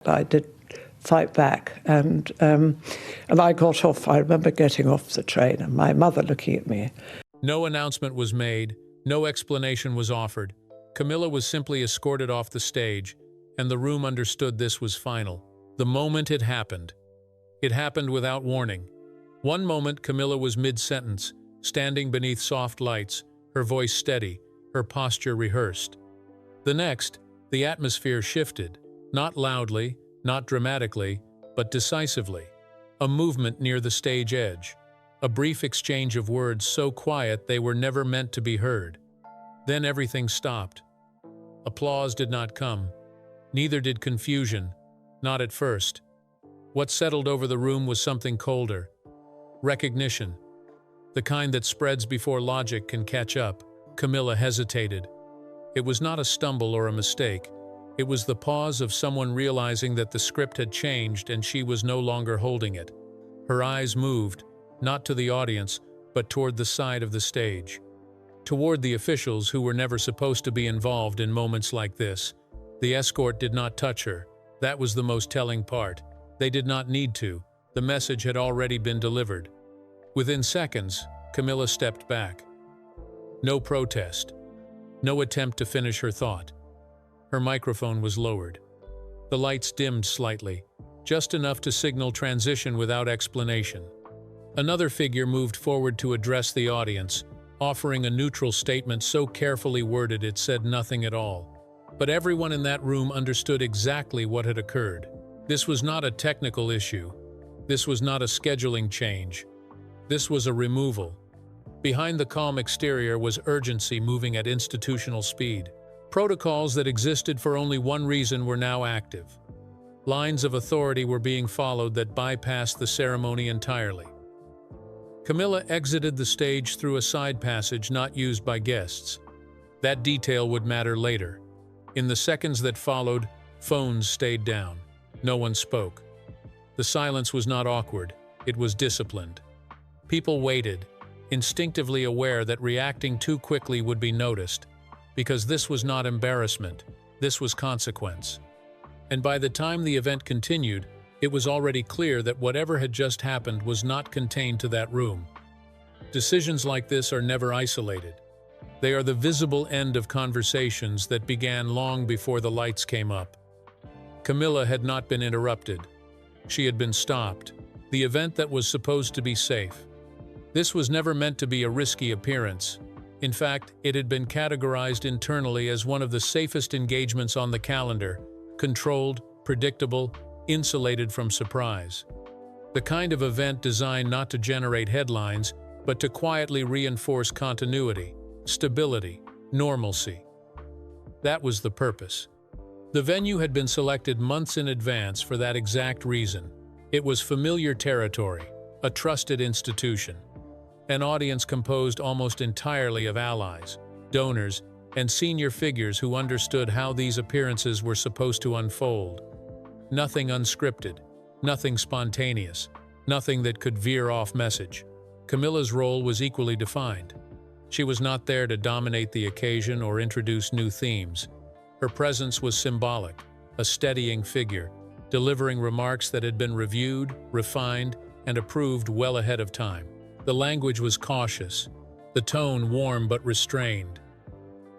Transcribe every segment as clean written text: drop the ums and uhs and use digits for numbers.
I did fight back, and I got off. I remember getting off the train and my mother looking at me. No announcement was made, no explanation was offered. Camilla was simply escorted off the stage, and the room understood this was final. The moment it happened without warning. One moment Camilla was mid-sentence, standing beneath soft lights, her voice steady, her posture rehearsed. The next, the atmosphere shifted, not loudly, not dramatically, but decisively. A movement near the stage edge. A brief exchange of words so quiet they were never meant to be heard. Then everything stopped. Applause did not come. Neither did confusion, not at first. What settled over the room was something colder. Recognition. The kind that spreads before logic can catch up. Camilla hesitated. It was not a stumble or a mistake. It was the pause of someone realizing that the script had changed and she was no longer holding it. Her eyes moved, not to the audience, but toward the side of the stage. Toward the officials who were never supposed to be involved in moments like this. The escort did not touch her. That was the most telling part. They did not need to. The message had already been delivered. Within seconds, Camilla stepped back. No protest. No attempt to finish her thought. Her microphone was lowered. The lights dimmed slightly, just enough to signal transition without explanation. Another figure moved forward to address the audience, offering a neutral statement so carefully worded it said nothing at all. But everyone in that room understood exactly what had occurred. This was not a technical issue. This was not a scheduling change. This was a removal. Behind the calm exterior was urgency moving at institutional speed. Protocols that existed for only one reason were now active. Lines of authority were being followed that bypassed the ceremony entirely. Camilla exited the stage through a side passage not used by guests. That detail would matter later. In the seconds that followed, phones stayed down. No one spoke. The silence was not awkward, it was disciplined. People waited, instinctively aware that reacting too quickly would be noticed, because this was not embarrassment, this was consequence. And by the time the event continued, it was already clear that whatever had just happened was not contained to that room. Decisions like this are never isolated. They are the visible end of conversations that began long before the lights came up. Camilla had not been interrupted. She had been stopped. The event that was supposed to be safe. This was never meant to be a risky appearance. In fact, it had been categorized internally as one of the safest engagements on the calendar, controlled, predictable, insulated from surprise. The kind of event designed not to generate headlines, but to quietly reinforce continuity, stability, normalcy. That was the purpose. The venue had been selected months in advance for that exact reason. It was familiar territory, a trusted institution. An audience composed almost entirely of allies, donors, and senior figures who understood how these appearances were supposed to unfold. Nothing unscripted, nothing spontaneous, nothing that could veer off message. Camilla's role was equally defined. She was not there to dominate the occasion or introduce new themes. Her presence was symbolic, a steadying figure, delivering remarks that had been reviewed, refined, and approved well ahead of time. The language was cautious, the tone warm but restrained.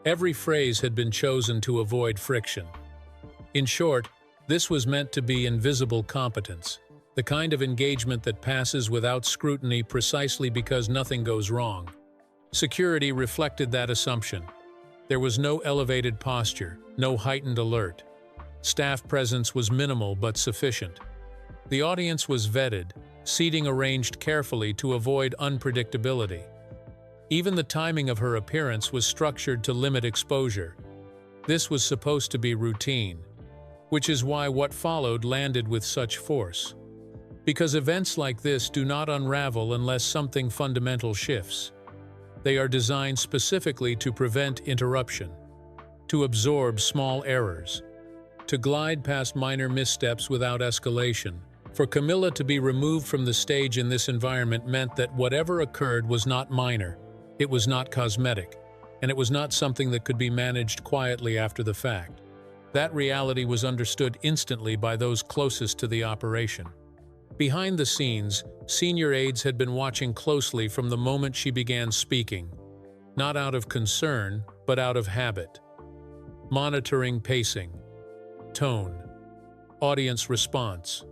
Every phrase had been chosen to avoid friction. In short, this was meant to be invisible competence, the kind of engagement that passes without scrutiny precisely because nothing goes wrong. Security reflected that assumption. There was no elevated posture, no heightened alert. Staff presence was minimal but sufficient. The audience was vetted, seating arranged carefully to avoid unpredictability. Even the timing of her appearance was structured to limit exposure. This was supposed to be routine, which is why what followed landed with such force. Because events like this do not unravel unless something fundamental shifts. They are designed specifically to prevent interruption, to absorb small errors, to glide past minor missteps without escalation. For Camilla to be removed from the stage in this environment meant that whatever occurred was not minor, it was not cosmetic, and it was not something that could be managed quietly after the fact. That reality was understood instantly by those closest to the operation. Behind the scenes, senior aides had been watching closely from the moment she began speaking, not out of concern, but out of habit. Monitoring pacing, tone, audience response.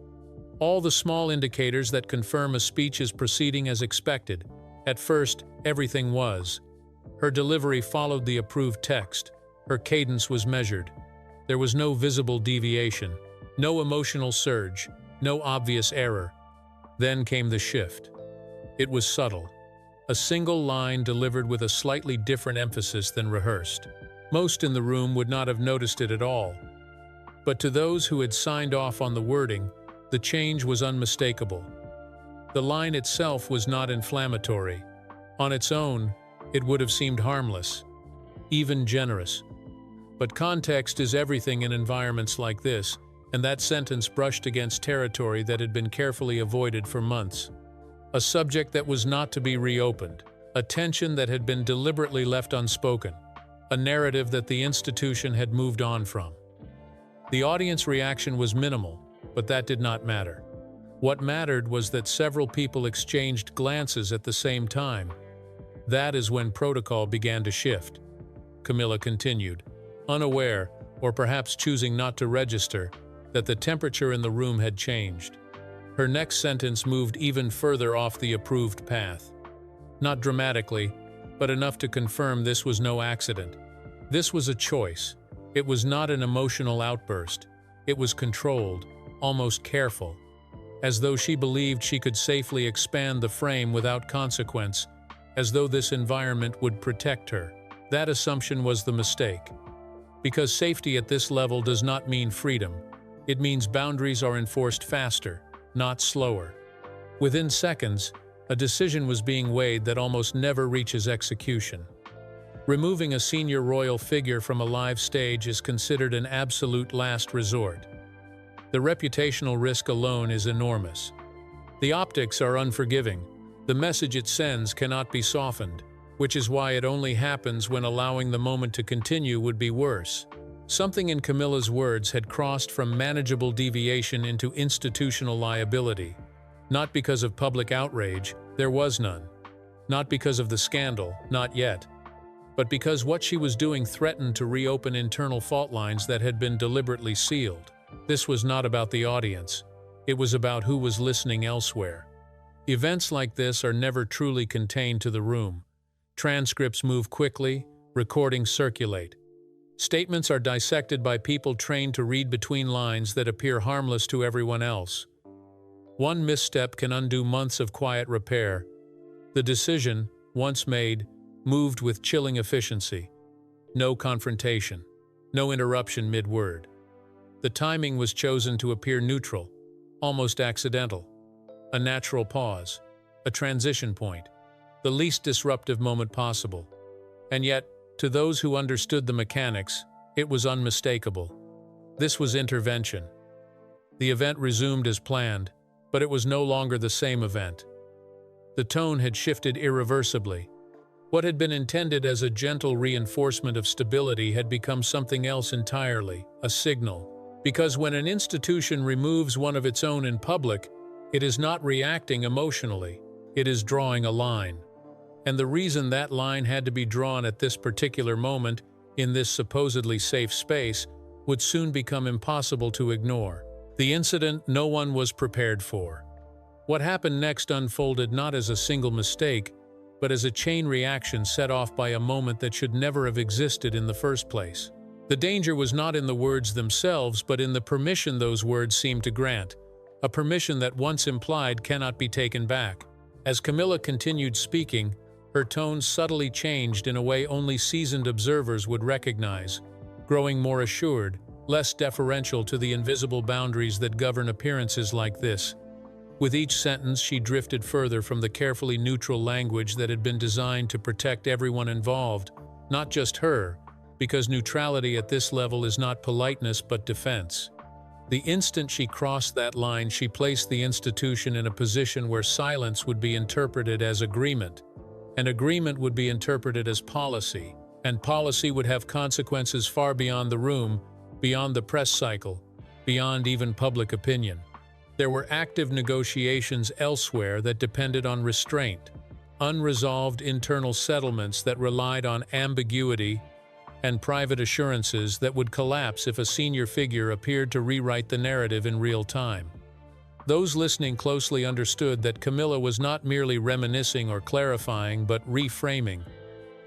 All the small indicators that confirm a speech is proceeding as expected. At first, everything was. Her delivery followed the approved text. Her cadence was measured. There was no visible deviation, no emotional surge, no obvious error. Then came the shift. It was subtle. A single line delivered with a slightly different emphasis than rehearsed. Most in the room would not have noticed it at all. But to those who had signed off on the wording, the change was unmistakable. The line itself was not inflammatory. On its own, it would have seemed harmless, even generous. But context is everything in environments like this, and that sentence brushed against territory that had been carefully avoided for months. A subject that was not to be reopened, a tension that had been deliberately left unspoken, a narrative that the institution had moved on from. The audience reaction was minimal, but that did not matter. What mattered was that several people exchanged glances at the same time. That is when protocol began to shift. Camilla continued, unaware, or perhaps choosing not to register, that the temperature in the room had changed. Her next sentence moved even further off the approved path. Not dramatically, but enough to confirm this was no accident. This was a choice. It was not an emotional outburst. It was controlled, almost careful, as though she believed she could safely expand the frame without consequence, as though this environment would protect her. That assumption was the mistake. Because safety at this level does not mean freedom. It means boundaries are enforced faster, not slower. Within seconds, a decision was being weighed that almost never reaches execution. Removing a senior royal figure from a live stage is considered an absolute last resort. The reputational risk alone is enormous. The optics are unforgiving. The message it sends cannot be softened, which is why it only happens when allowing the moment to continue would be worse. Something in Camilla's words had crossed from manageable deviation into institutional liability. Not because of public outrage, there was none. Not because of the scandal, not yet. But because what she was doing threatened to reopen internal fault lines that had been deliberately sealed. This was not about the audience. It was about who was listening elsewhere. Events like this are never truly contained to the room. Transcripts move quickly, recordings circulate. Statements are dissected by people trained to read between lines that appear harmless to everyone else. One misstep can undo months of quiet repair. The decision, once made, moved with chilling efficiency. No confrontation. No interruption mid-word. The timing was chosen to appear neutral, almost accidental. A natural pause. A transition point. The least disruptive moment possible. And yet, to those who understood the mechanics, it was unmistakable. This was intervention. The event resumed as planned, but it was no longer the same event. The tone had shifted irreversibly. What had been intended as a gentle reinforcement of stability had become something else entirely, a signal. Because when an institution removes one of its own in public, it is not reacting emotionally, it is drawing a line. And the reason that line had to be drawn at this particular moment, in this supposedly safe space, would soon become impossible to ignore. The incident no one was prepared for. What happened next unfolded not as a single mistake, but as a chain reaction set off by a moment that should never have existed in the first place. The danger was not in the words themselves, but in the permission those words seemed to grant, a permission that once implied cannot be taken back. As Camilla continued speaking, her tone subtly changed in a way only seasoned observers would recognize, growing more assured, less deferential to the invisible boundaries that govern appearances like this. With each sentence, she drifted further from the carefully neutral language that had been designed to protect everyone involved, not just her, because neutrality at this level is not politeness but defense. The instant she crossed that line, she placed the institution in a position where silence would be interpreted as agreement, and agreement would be interpreted as policy, and policy would have consequences far beyond the room, beyond the press cycle, beyond even public opinion. There were active negotiations elsewhere that depended on restraint, unresolved internal settlements that relied on ambiguity, and private assurances that would collapse if a senior figure appeared to rewrite the narrative in real time. Those listening closely understood that Camilla was not merely reminiscing or clarifying, but reframing,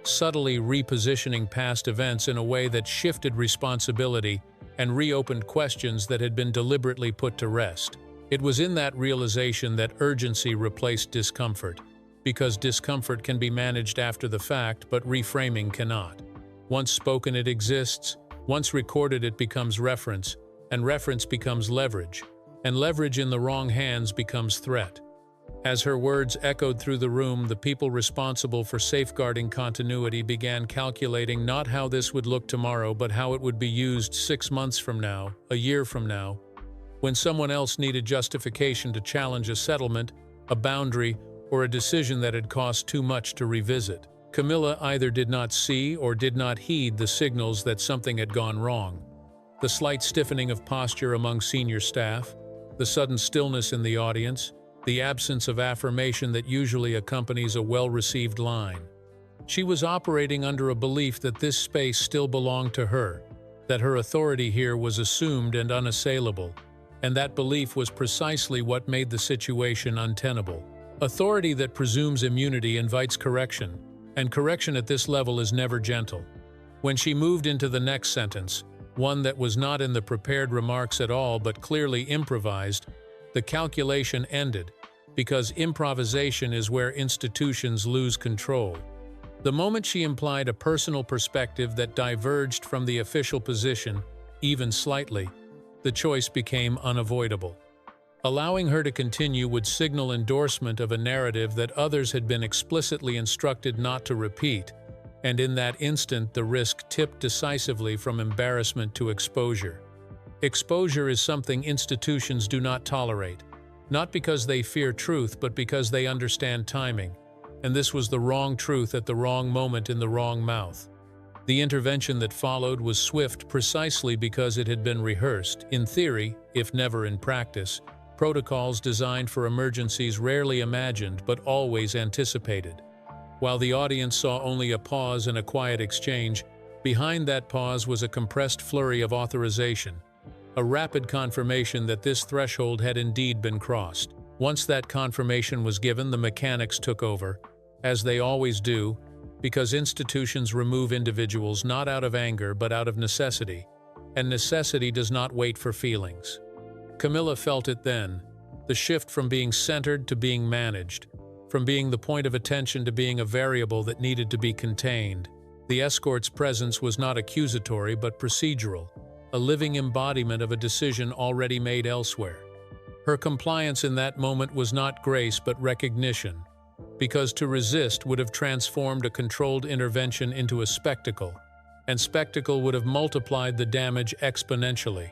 subtly repositioning past events in a way that shifted responsibility and reopened questions that had been deliberately put to rest. It was in that realization that urgency replaced discomfort, because discomfort can be managed after the fact, but reframing cannot. Once spoken, it exists. Once recorded, it becomes reference, and reference becomes leverage, and leverage in the wrong hands becomes threat. As her words echoed through the room, the people responsible for safeguarding continuity began calculating not how this would look tomorrow, but how it would be used 6 months from now, a year from now, when someone else needed justification to challenge a settlement, a boundary, or a decision that had cost too much to revisit. Camilla either did not see or did not heed the signals that something had gone wrong. The slight stiffening of posture among senior staff, the sudden stillness in the audience, the absence of affirmation that usually accompanies a well-received line. She was operating under a belief that this space still belonged to her, that her authority here was assumed and unassailable, and that belief was precisely what made the situation untenable. Authority that presumes immunity invites correction, and correction at this level is never gentle. When she moved into the next sentence, one that was not in the prepared remarks at all but clearly improvised, the calculation ended, because improvisation is where institutions lose control. The moment she implied a personal perspective that diverged from the official position, even slightly, the choice became unavoidable. Allowing her to continue would signal endorsement of a narrative that others had been explicitly instructed not to repeat, and in that instant the risk tipped decisively from embarrassment to exposure. Exposure is something institutions do not tolerate, not because they fear truth, but because they understand timing, and this was the wrong truth at the wrong moment in the wrong mouth. The intervention that followed was swift precisely because it had been rehearsed, in theory, if never in practice, protocols designed for emergencies rarely imagined but always anticipated. While the audience saw only a pause and a quiet exchange, behind that pause was a compressed flurry of authorization, a rapid confirmation that this threshold had indeed been crossed. Once that confirmation was given, the mechanics took over, as they always do, because institutions remove individuals not out of anger but out of necessity, and necessity does not wait for feelings. Camilla felt it then, the shift from being centered to being managed, from being the point of attention to being a variable that needed to be contained. The escort's presence was not accusatory but procedural, a living embodiment of a decision already made elsewhere. Her compliance in that moment was not grace but recognition, because to resist would have transformed a controlled intervention into a spectacle, and spectacle would have multiplied the damage exponentially.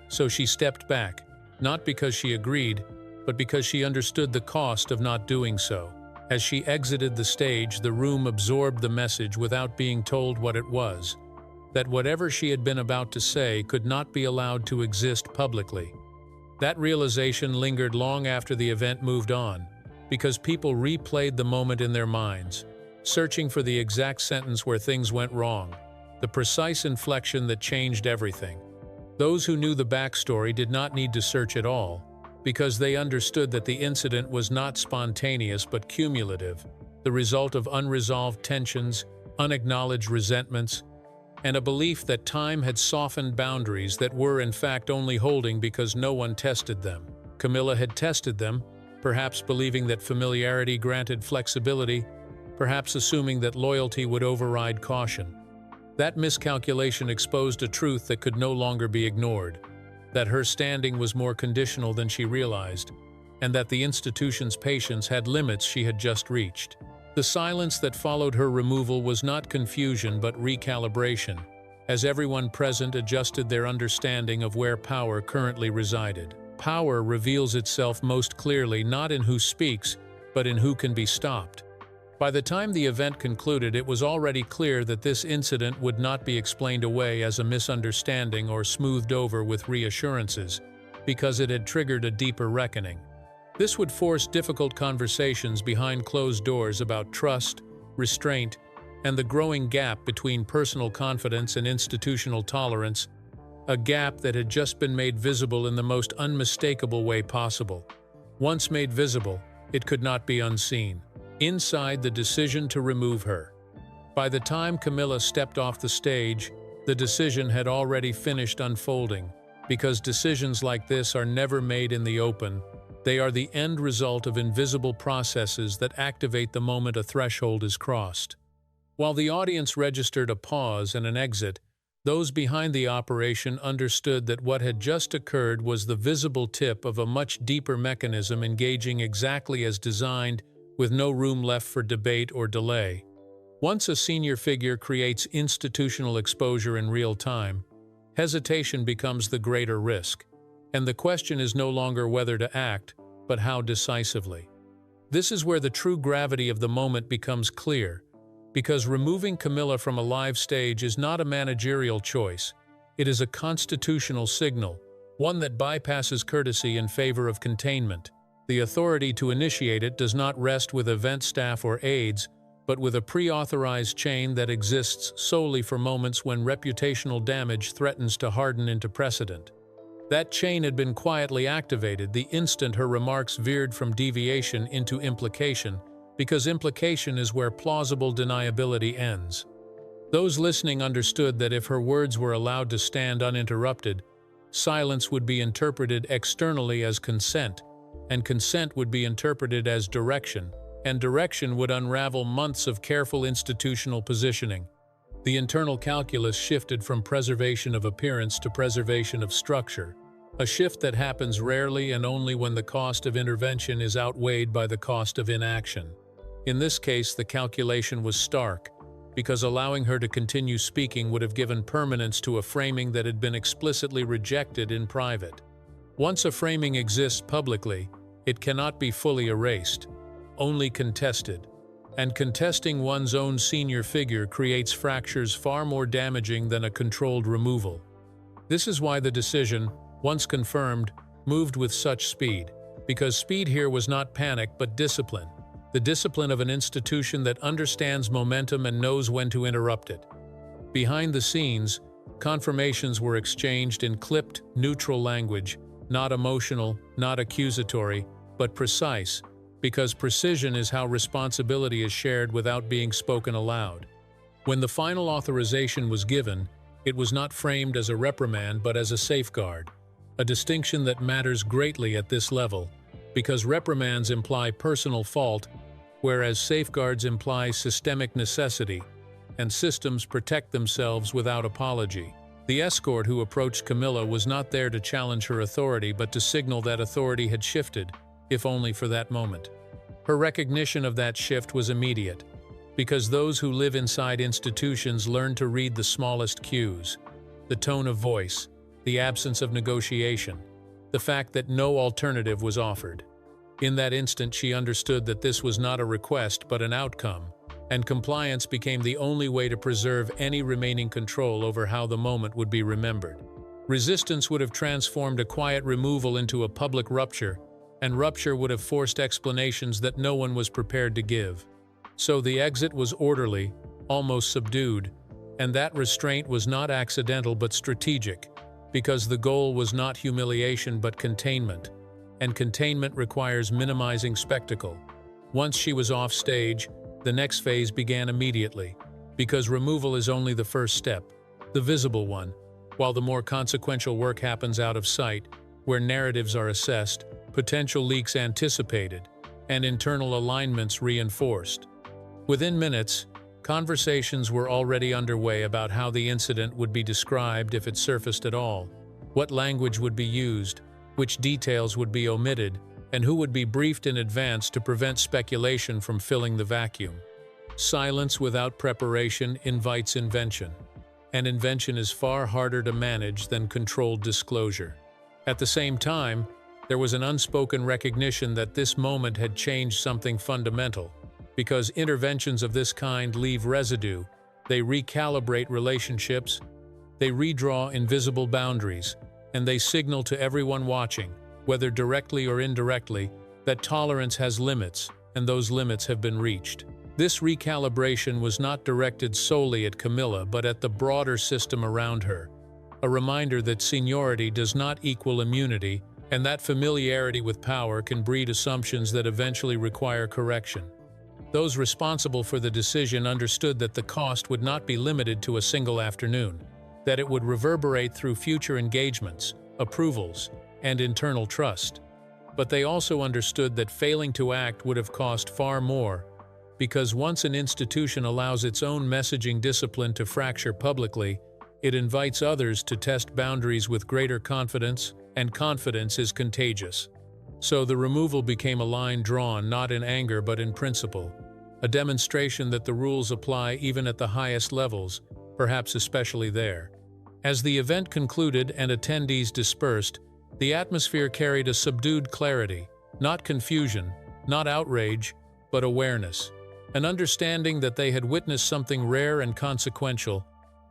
So she stepped back, not because she agreed, but because she understood the cost of not doing so. As she exited the stage, the room absorbed the message without being told what it was, that whatever she had been about to say could not be allowed to exist publicly. That realization lingered long after the event moved on, because people replayed the moment in their minds, searching for the exact sentence where things went wrong, the precise inflection that changed everything. Those who knew the backstory did not need to search at all, because they understood that the incident was not spontaneous but cumulative, the result of unresolved tensions, unacknowledged resentments, and a belief that time had softened boundaries that were in fact only holding because no one tested them. Camilla had tested them, perhaps believing that familiarity granted flexibility, perhaps assuming that loyalty would override caution. That miscalculation exposed a truth that could no longer be ignored, that her standing was more conditional than she realized, and that the institution's patience had limits she had just reached. The silence that followed her removal was not confusion but recalibration, as everyone present adjusted their understanding of where power currently resided. Power reveals itself most clearly not in who speaks, but in who can be stopped. By the time the event concluded, it was already clear that this incident would not be explained away as a misunderstanding or smoothed over with reassurances, because it had triggered a deeper reckoning. This would force difficult conversations behind closed doors about trust, restraint, and the growing gap between personal confidence and institutional tolerance, a gap that had just been made visible in the most unmistakable way possible. Once made visible, it could not be unseen. Inside, the decision to remove her. By the time Camilla stepped off the stage, the decision had already finished unfolding, because decisions like this are never made in the open. They are the end result of invisible processes that activate the moment a threshold is crossed. While the audience registered a pause and an exit, those behind the operation understood that what had just occurred was the visible tip of a much deeper mechanism engaging exactly as designed, with no room left for debate or delay. Once a senior figure creates institutional exposure in real time, hesitation becomes the greater risk, and the question is no longer whether to act, but how decisively. This is where the true gravity of the moment becomes clear, because removing Camilla from a live stage is not a managerial choice. It is a constitutional signal, one that bypasses courtesy in favor of containment. The authority to initiate it does not rest with event staff or aides, but with a pre-authorized chain that exists solely for moments when reputational damage threatens to harden into precedent. That chain had been quietly activated the instant her remarks veered from deviation into implication, because implication is where plausible deniability ends. Those listening understood that if her words were allowed to stand uninterrupted, silence would be interpreted externally as consent, and consent would be interpreted as direction, and direction would unravel months of careful institutional positioning. The internal calculus shifted from preservation of appearance to preservation of structure, a shift that happens rarely and only when the cost of intervention is outweighed by the cost of inaction. In this case, the calculation was stark, because allowing her to continue speaking would have given permanence to a framing that had been explicitly rejected in private. Once a framing exists publicly, it cannot be fully erased, only contested. And contesting one's own senior figure creates fractures far more damaging than a controlled removal. This is why the decision, once confirmed, moved with such speed, because speed here was not panic but discipline, the discipline of an institution that understands momentum and knows when to interrupt it. Behind the scenes, confirmations were exchanged in clipped, neutral language, not emotional, not accusatory, but precise, because precision is how responsibility is shared without being spoken aloud. When the final authorization was given, it was not framed as a reprimand but as a safeguard, a distinction that matters greatly at this level, because reprimands imply personal fault, whereas safeguards imply systemic necessity, and systems protect themselves without apology. The escort who approached Camilla was not there to challenge her authority but to signal that authority had shifted, if only for that moment. Her recognition of that shift was immediate, because those who live inside institutions learn to read the smallest cues, the tone of voice, the absence of negotiation, the fact that no alternative was offered. In that instant, she understood that this was not a request but an outcome, and compliance became the only way to preserve any remaining control over how the moment would be remembered. Resistance would have transformed a quiet removal into a public rupture, and rupture would have forced explanations that no one was prepared to give. So the exit was orderly, almost subdued, and that restraint was not accidental but strategic, because the goal was not humiliation but containment, and containment requires minimizing spectacle. Once she was off stage, the next phase began immediately, because removal is only the first step, the visible one, while the more consequential work happens out of sight, where narratives are assessed, potential leaks anticipated, and internal alignments reinforced. Within minutes, conversations were already underway about how the incident would be described if it surfaced at all, what language would be used, which details would be omitted, and who would be briefed in advance to prevent speculation from filling the vacuum. Silence without preparation invites invention, and invention is far harder to manage than controlled disclosure. At the same time, there was an unspoken recognition that this moment had changed something fundamental, because interventions of this kind leave residue. They recalibrate relationships, they redraw invisible boundaries, and they signal to everyone watching, whether directly or indirectly, that tolerance has limits, and those limits have been reached. This recalibration was not directed solely at Camilla, but at the broader system around her. A reminder that seniority does not equal immunity, and that familiarity with power can breed assumptions that eventually require correction. Those responsible for the decision understood that the cost would not be limited to a single afternoon, that it would reverberate through future engagements, approvals, and internal trust. But they also understood that failing to act would have cost far more, because once an institution allows its own messaging discipline to fracture publicly, it invites others to test boundaries with greater confidence, and confidence is contagious. So the removal became a line drawn not in anger but in principle, a demonstration that the rules apply even at the highest levels, perhaps especially there. As the event concluded and attendees dispersed, the atmosphere carried a subdued clarity, not confusion, not outrage, but awareness, an understanding that they had witnessed something rare and consequential,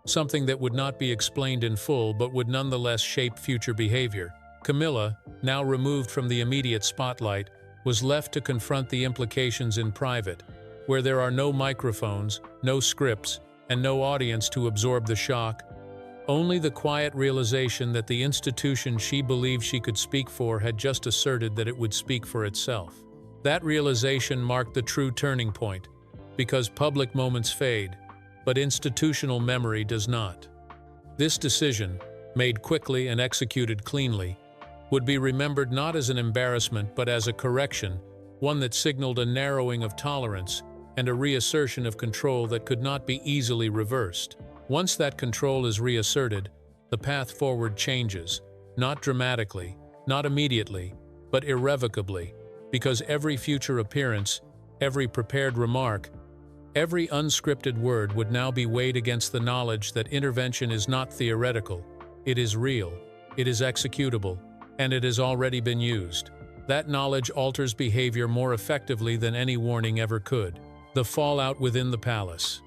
something that would not be explained in full but would nonetheless shape future behavior. Camilla, now removed from the immediate spotlight, was left to confront the implications in private, where there are no microphones, no scripts, and no audience to absorb the shock. Only the quiet realization that the institution she believed she could speak for had just asserted that it would speak for itself. That realization marked the true turning point, because public moments fade, but institutional memory does not. This decision, made quickly and executed cleanly, would be remembered not as an embarrassment but as a correction, one that signaled a narrowing of tolerance and a reassertion of control that could not be easily reversed. Once that control is reasserted, the path forward changes, not dramatically, not immediately, but irrevocably, because every future appearance, every prepared remark, every unscripted word would now be weighed against the knowledge that intervention is not theoretical, it is real, it is executable, and it has already been used. That knowledge alters behavior more effectively than any warning ever could. The fallout within the palace.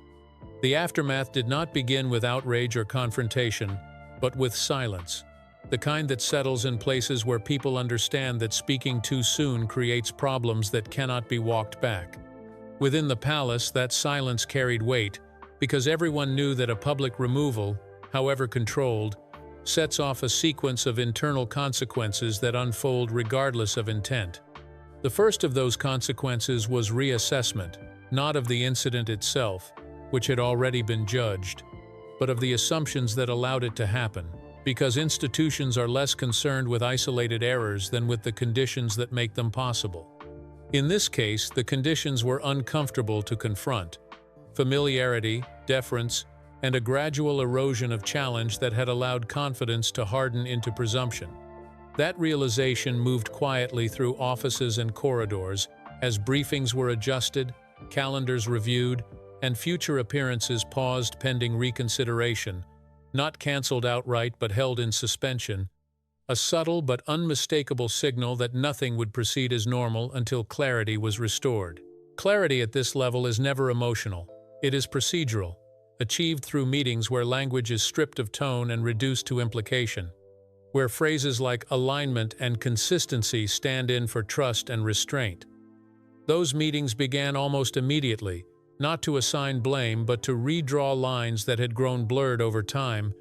The aftermath did not begin with outrage or confrontation, but with silence, the kind that settles in places where people understand that speaking too soon creates problems that cannot be walked back. Within the palace, that silence carried weight, because everyone knew that a public removal, however controlled, sets off a sequence of internal consequences that unfold regardless of intent. The first of those consequences was reassessment, not of the incident itself, which had already been judged, but of the assumptions that allowed it to happen, because institutions are less concerned with isolated errors than with the conditions that make them possible. In this case, the conditions were uncomfortable to confront: familiarity, deference, and a gradual erosion of challenge that had allowed confidence to harden into presumption. That realization moved quietly through offices and corridors as briefings were adjusted, calendars reviewed, and future appearances paused pending reconsideration, not cancelled outright but held in suspension, a subtle but unmistakable signal that nothing would proceed as normal until clarity was restored. Clarity at this level is never emotional. It is procedural, achieved through meetings where language is stripped of tone and reduced to implication, where phrases like alignment and consistency stand in for trust and restraint. Those meetings began almost immediately, not to assign blame but to redraw lines that had grown blurred over time,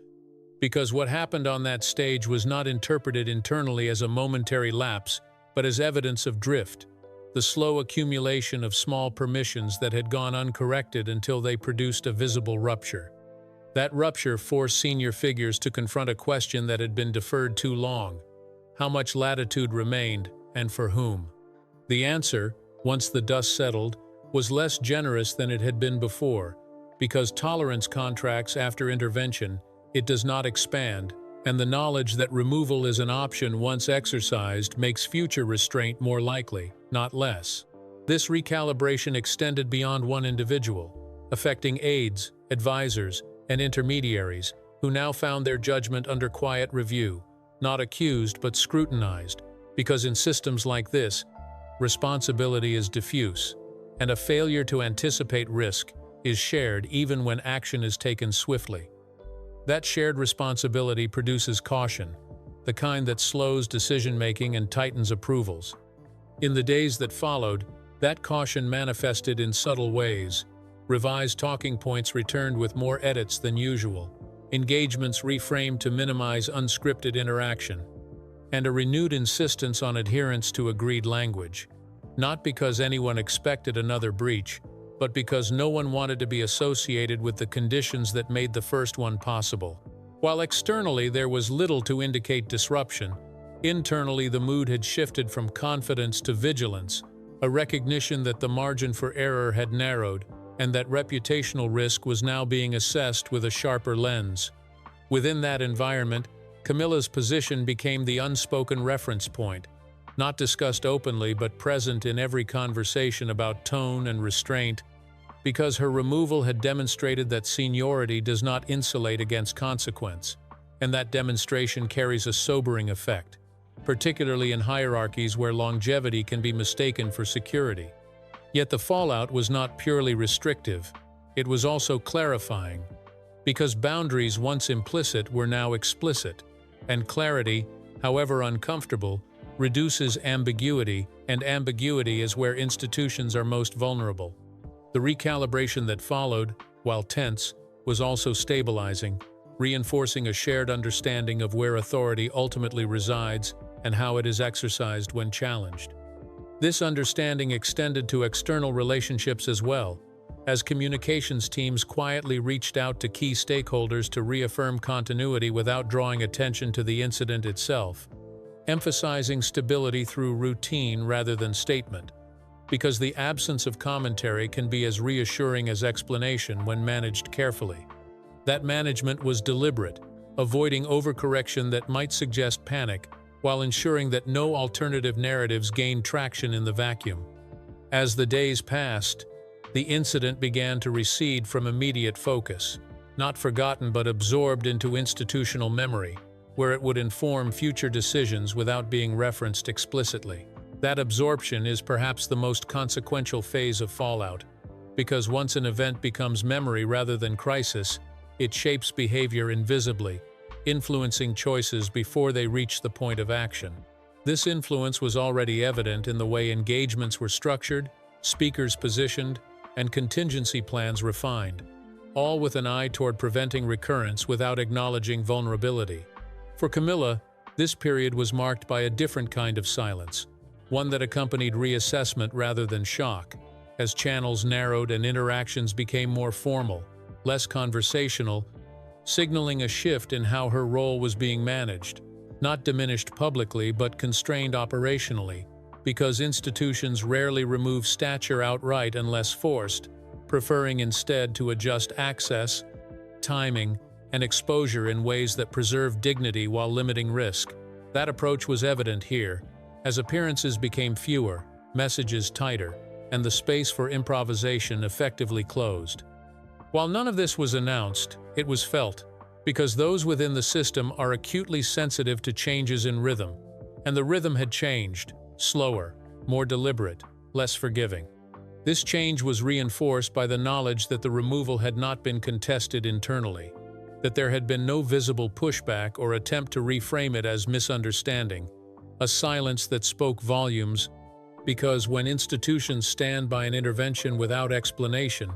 because what happened on that stage was not interpreted internally as a momentary lapse, but as evidence of drift, the slow accumulation of small permissions that had gone uncorrected until they produced a visible rupture. That rupture forced senior figures to confront a question that had been deferred too long: how much latitude remained, and for whom? The answer, once the dust settled, was less generous than it had been before, because tolerance contracts after intervention, it does not expand, and the knowledge that removal is an option once exercised makes future restraint more likely, not less. This recalibration extended beyond one individual, affecting aides, advisors, and intermediaries, who now found their judgment under quiet review, not accused but scrutinized, because in systems like this, responsibility is diffuse, and a failure to anticipate risk is shared even when action is taken swiftly. That shared responsibility produces caution, the kind that slows decision-making and tightens approvals. In the days that followed, that caution manifested in subtle ways. Revised talking points returned with more edits than usual, engagements reframed to minimize unscripted interaction, and a renewed insistence on adherence to agreed language, not because anyone expected another breach, but because no one wanted to be associated with the conditions that made the first one possible. While externally there was little to indicate disruption, internally the mood had shifted from confidence to vigilance, a recognition that the margin for error had narrowed and that reputational risk was now being assessed with a sharper lens. Within that environment, Camilla's position became the unspoken reference point, not discussed openly but present in every conversation about tone and restraint, because her removal had demonstrated that seniority does not insulate against consequence, and that demonstration carries a sobering effect, particularly in hierarchies where longevity can be mistaken for security. Yet the fallout was not purely restrictive, it was also clarifying, because boundaries once implicit were now explicit, and clarity, however uncomfortable, reduces ambiguity, and ambiguity is where institutions are most vulnerable. The recalibration that followed, while tense, was also stabilizing, reinforcing a shared understanding of where authority ultimately resides and how it is exercised when challenged. This understanding extended to external relationships as well, as communications teams quietly reached out to key stakeholders to reaffirm continuity without drawing attention to the incident itself, emphasizing stability through routine rather than statement, because the absence of commentary can be as reassuring as explanation when managed carefully. That management was deliberate, avoiding overcorrection that might suggest panic, while ensuring that no alternative narratives gained traction in the vacuum. As the days passed, the incident began to recede from immediate focus, not forgotten but absorbed into institutional memory, where it would inform future decisions without being referenced explicitly. That absorption is perhaps the most consequential phase of fallout, because once an event becomes memory rather than crisis, it shapes behavior invisibly, influencing choices before they reach the point of action. This influence was already evident in the way engagements were structured, speakers positioned, and contingency plans refined, all with an eye toward preventing recurrence without acknowledging vulnerability. For Camilla, this period was marked by a different kind of silence, one that accompanied reassessment rather than shock, as channels narrowed and interactions became more formal, less conversational, signaling a shift in how her role was being managed, not diminished publicly but constrained operationally, because institutions rarely remove stature outright unless forced, preferring instead to adjust access, timing, and exposure in ways that preserve dignity while limiting risk. That approach was evident here, as appearances became fewer, messages tighter, and the space for improvisation effectively closed. While none of this was announced, it was felt, because those within the system are acutely sensitive to changes in rhythm, and the rhythm had changed, slower, more deliberate, less forgiving. This change was reinforced by the knowledge that the removal had not been contested internally, that there had been no visible pushback or attempt to reframe it as misunderstanding, a silence that spoke volumes, because when institutions stand by an intervention without explanation,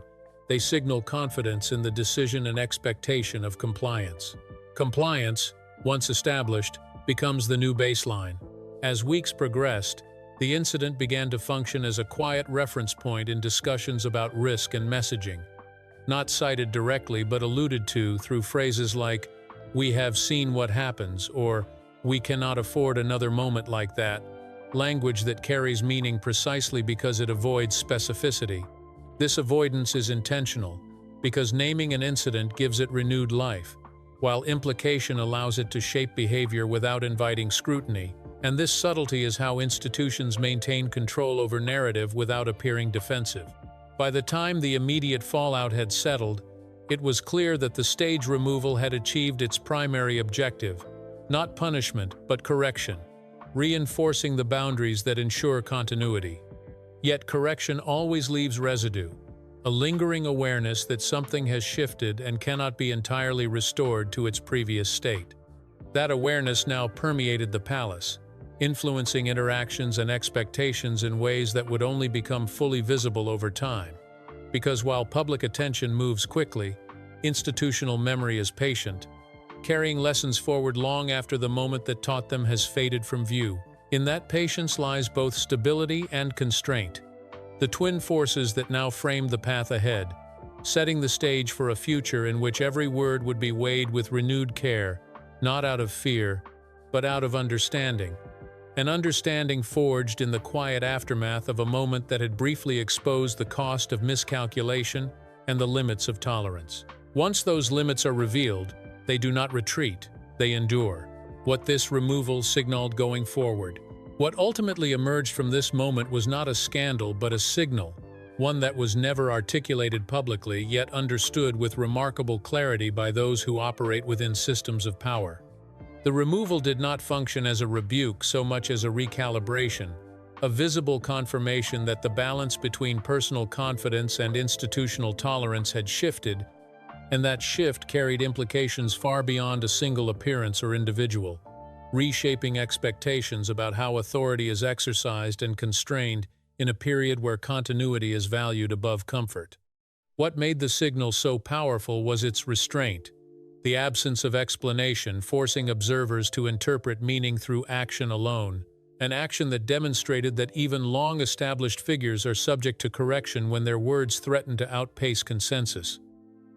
they signal confidence in the decision and expectation of compliance. Compliance, once established, becomes the new baseline. As weeks progressed, the incident began to function as a quiet reference point in discussions about risk and messaging, not cited directly but alluded to through phrases like, "We have seen what happens," or "We cannot afford another moment like that," language that carries meaning precisely because it avoids specificity. This avoidance is intentional, because naming an incident gives it renewed life, while implication allows it to shape behavior without inviting scrutiny, and this subtlety is how institutions maintain control over narrative without appearing defensive. By the time the immediate fallout had settled, it was clear that the stage removal had achieved its primary objective, not punishment but correction, reinforcing the boundaries that ensure continuity. Yet correction always leaves residue, a lingering awareness that something has shifted and cannot be entirely restored to its previous state. That awareness now permeated the palace, influencing interactions and expectations in ways that would only become fully visible over time. Because while public attention moves quickly, institutional memory is patient, carrying lessons forward long after the moment that taught them has faded from view. In that patience lies both stability and constraint, the twin forces that now framed the path ahead, setting the stage for a future in which every word would be weighed with renewed care, not out of fear, but out of understanding. An understanding forged in the quiet aftermath of a moment that had briefly exposed the cost of miscalculation and the limits of tolerance. Once those limits are revealed, they do not retreat, they endure. What this removal signaled going forward. What ultimately emerged from this moment was not a scandal but a signal, one that was never articulated publicly yet understood with remarkable clarity by those who operate within systems of power. The removal did not function as a rebuke so much as a recalibration, a visible confirmation that the balance between personal confidence and institutional tolerance had shifted, and that shift carried implications far beyond a single appearance or individual, reshaping expectations about how authority is exercised and constrained in a period where continuity is valued above comfort. What made the signal so powerful was its restraint, the absence of explanation forcing observers to interpret meaning through action alone, an action that demonstrated that even long-established figures are subject to correction when their words threaten to outpace consensus.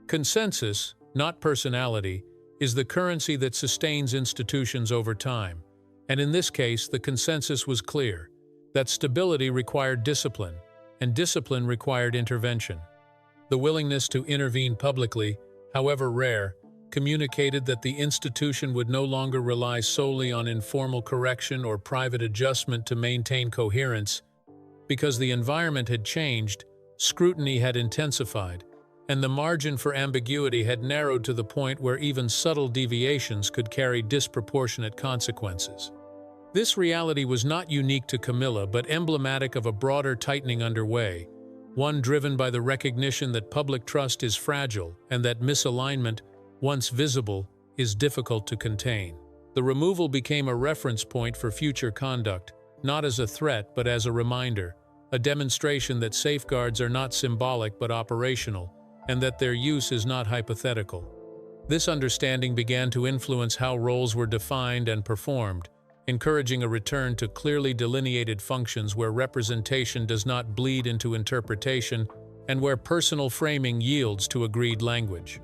Consensus, not personality, is the currency that sustains institutions over time, and in this case the consensus was clear, that stability required discipline, and discipline required intervention. The willingness to intervene publicly, however rare, communicated that the institution would no longer rely solely on informal correction or private adjustment to maintain coherence. Because the environment had changed, scrutiny had intensified, and the margin for ambiguity had narrowed to the point where even subtle deviations could carry disproportionate consequences. This reality was not unique to Camilla but emblematic of a broader tightening underway, one driven by the recognition that public trust is fragile and that misalignment, once visible, is difficult to contain. The removal became a reference point for future conduct, not as a threat but as a reminder, a demonstration that safeguards are not symbolic but operational, and that their use is not hypothetical. This understanding began to influence how roles were defined and performed, encouraging a return to clearly delineated functions where representation does not bleed into interpretation and where personal framing yields to agreed language.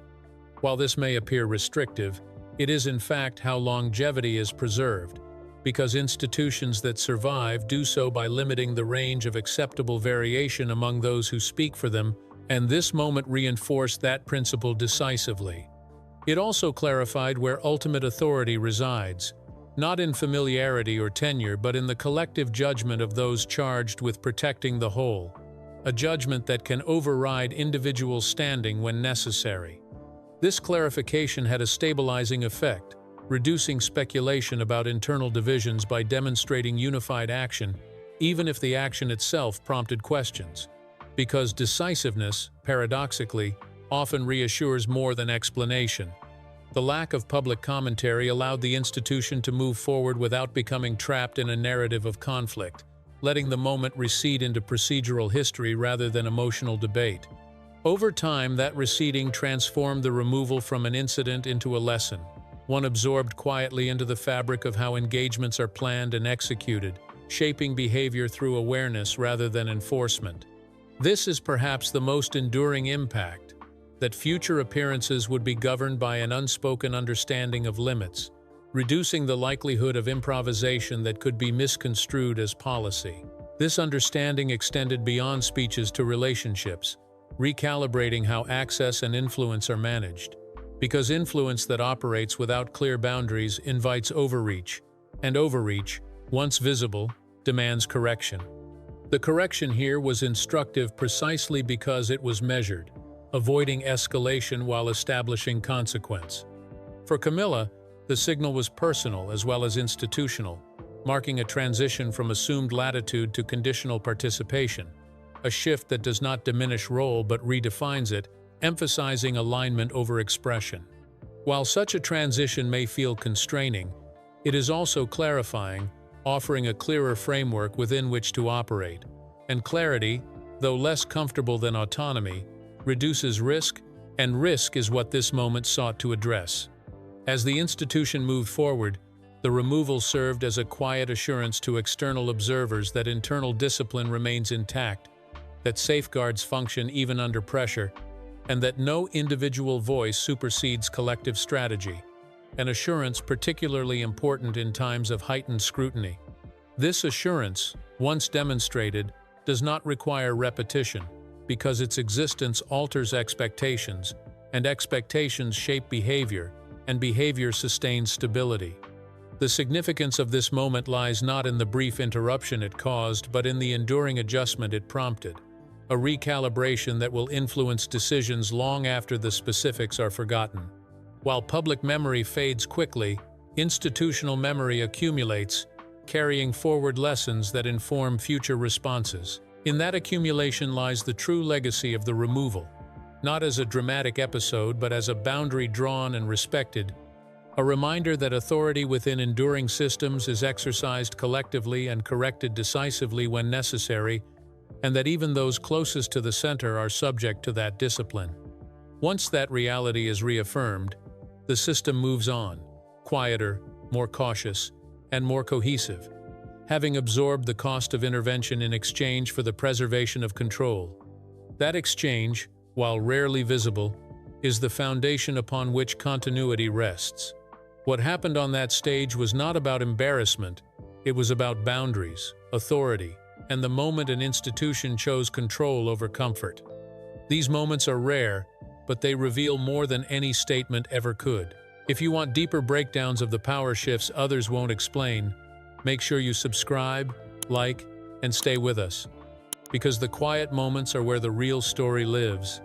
While this may appear restrictive, it is in fact how longevity is preserved, because institutions that survive do so by limiting the range of acceptable variation among those who speak for them, and this moment reinforced that principle decisively. It also clarified where ultimate authority resides, not in familiarity or tenure but in the collective judgment of those charged with protecting the whole, a judgment that can override individual standing when necessary. This clarification had a stabilizing effect, reducing speculation about internal divisions by demonstrating unified action, even if the action itself prompted questions. Because decisiveness, paradoxically, often reassures more than explanation. The lack of public commentary allowed the institution to move forward without becoming trapped in a narrative of conflict, letting the moment recede into procedural history rather than emotional debate. Over time, that receding transformed the removal from an incident into a lesson, one absorbed quietly into the fabric of how engagements are planned and executed, shaping behavior through awareness rather than enforcement. This is perhaps the most enduring impact, that future appearances would be governed by an unspoken understanding of limits, reducing the likelihood of improvisation that could be misconstrued as policy. This understanding extended beyond speeches to relationships, recalibrating how access and influence are managed. Because influence that operates without clear boundaries invites overreach, and overreach, once visible, demands correction. The correction here was instructive precisely because it was measured, avoiding escalation while establishing consequence. For Camilla, the signal was personal as well as institutional, marking a transition from assumed latitude to conditional participation. a shift that does not diminish role but redefines it, emphasizing alignment over expression. While such a transition may feel constraining, it is also clarifying, offering a clearer framework within which to operate. And clarity, though less comfortable than autonomy, reduces risk, and risk is what this moment sought to address. As the institution moved forward, the removal served as a quiet assurance to external observers that internal discipline remains intact, that safeguards function even under pressure, and that no individual voice supersedes collective strategy, an assurance particularly important in times of heightened scrutiny. This assurance, once demonstrated, does not require repetition, because its existence alters expectations, and expectations shape behavior, and behavior sustains stability. The significance of this moment lies not in the brief interruption it caused, but in the enduring adjustment it prompted, a recalibration that will influence decisions long after the specifics are forgotten. While public memory fades quickly, institutional memory accumulates, carrying forward lessons that inform future responses. In that accumulation lies the true legacy of the removal, not as a dramatic episode but as a boundary drawn and respected, a reminder that authority within enduring systems is exercised collectively and corrected decisively when necessary, and that even those closest to the center are subject to that discipline. Once that reality is reaffirmed, the system moves on, quieter, more cautious, and more cohesive, having absorbed the cost of intervention in exchange for the preservation of control. That exchange, while rarely visible, is the foundation upon which continuity rests. What happened on that stage was not about embarrassment, it was about boundaries, authority, and the moment an institution chose control over comfort. These moments are rare, but they reveal more than any statement ever could. If you want deeper breakdowns of the power shifts others won't explain, make sure you subscribe, like, and stay with us, because the quiet moments are where the real story lives.